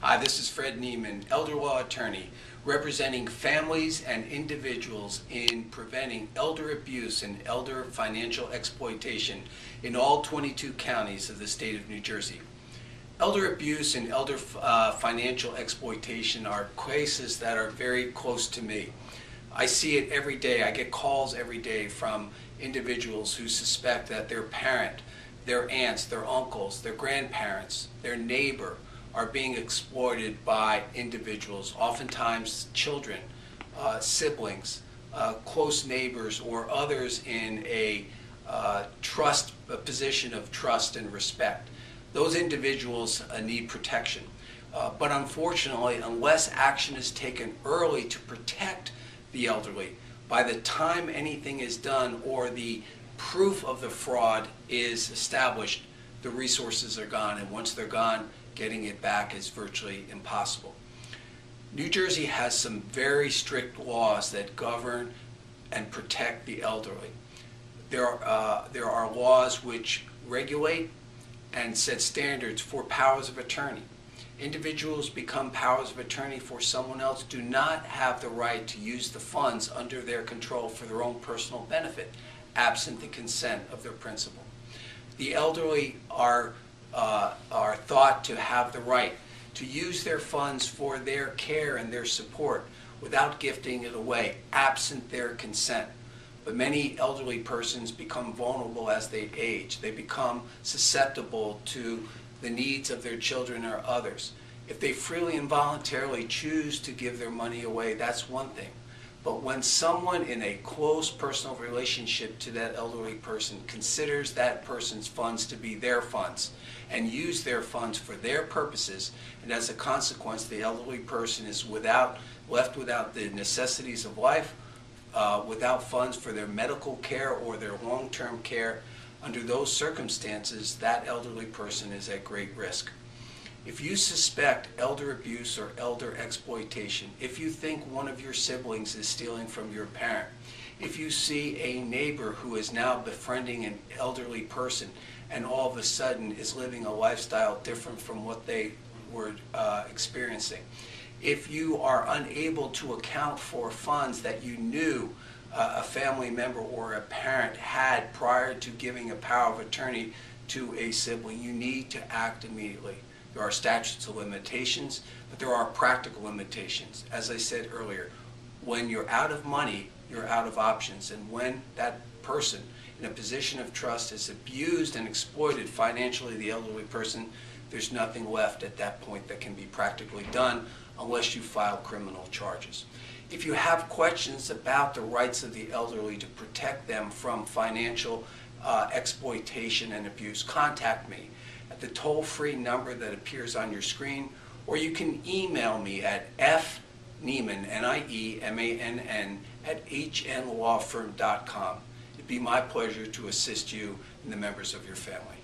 Hi, this is Fred Neiman, elder law attorney, representing families and individuals in preventing elder abuse and elder financial exploitation in all 22 counties of the state of New Jersey. Elder abuse and elder financial exploitation are cases that are very close to me. I see it every day. I get calls every day from individuals who suspect that their parent, their aunts, their uncles, their grandparents, their neighbor are being exploited by individuals, oftentimes children, siblings, close neighbors, or others in a position of trust and respect. Those individuals need protection. But unfortunately, unless action is taken early to protect the elderly, by the time anything is done or the proof of the fraud is established, the resources are gone, and once they're gone, getting it back is virtually impossible. New Jersey has some very strict laws that govern and protect the elderly. There are laws which regulate and set standards for powers of attorney. Individuals become powers of attorney for someone else do not have the right to use the funds under their control for their own personal benefit, absent the consent of their principal. The elderly are thought to have the right to use their funds for their care and their support without gifting it away, absent their consent. But many elderly persons become vulnerable as they age. They become susceptible to the needs of their children or others. If they freely and voluntarily choose to give their money away, that's one thing. But when someone in a close personal relationship to that elderly person considers that person's funds to be their funds and use their funds for their purposes, and as a consequence the elderly person is left without the necessities of life, without funds for their medical care or their long-term care, under those circumstances that elderly person is at great risk. If you suspect elder abuse or elder exploitation, if you think one of your siblings is stealing from your parent, if you see a neighbor who is now befriending an elderly person and all of a sudden is living a lifestyle different from what they were experiencing, if you are unable to account for funds that you knew a family member or a parent had prior to giving a power of attorney to a sibling, you need to act immediately. There are statutes of limitations, but there are practical limitations. As I said earlier, when you're out of money, you're out of options. And when that person in a position of trust has abused and exploited financially the elderly person, there's nothing left at that point that can be practically done unless you file criminal charges. If you have questions about the rights of the elderly to protect them from financial exploitation and abuse, contact me at the toll-free number that appears on your screen, or you can email me at fneiman, N-I-E-M-A-N-N, @hnlawfirm.com. It'd be my pleasure to assist you and the members of your family.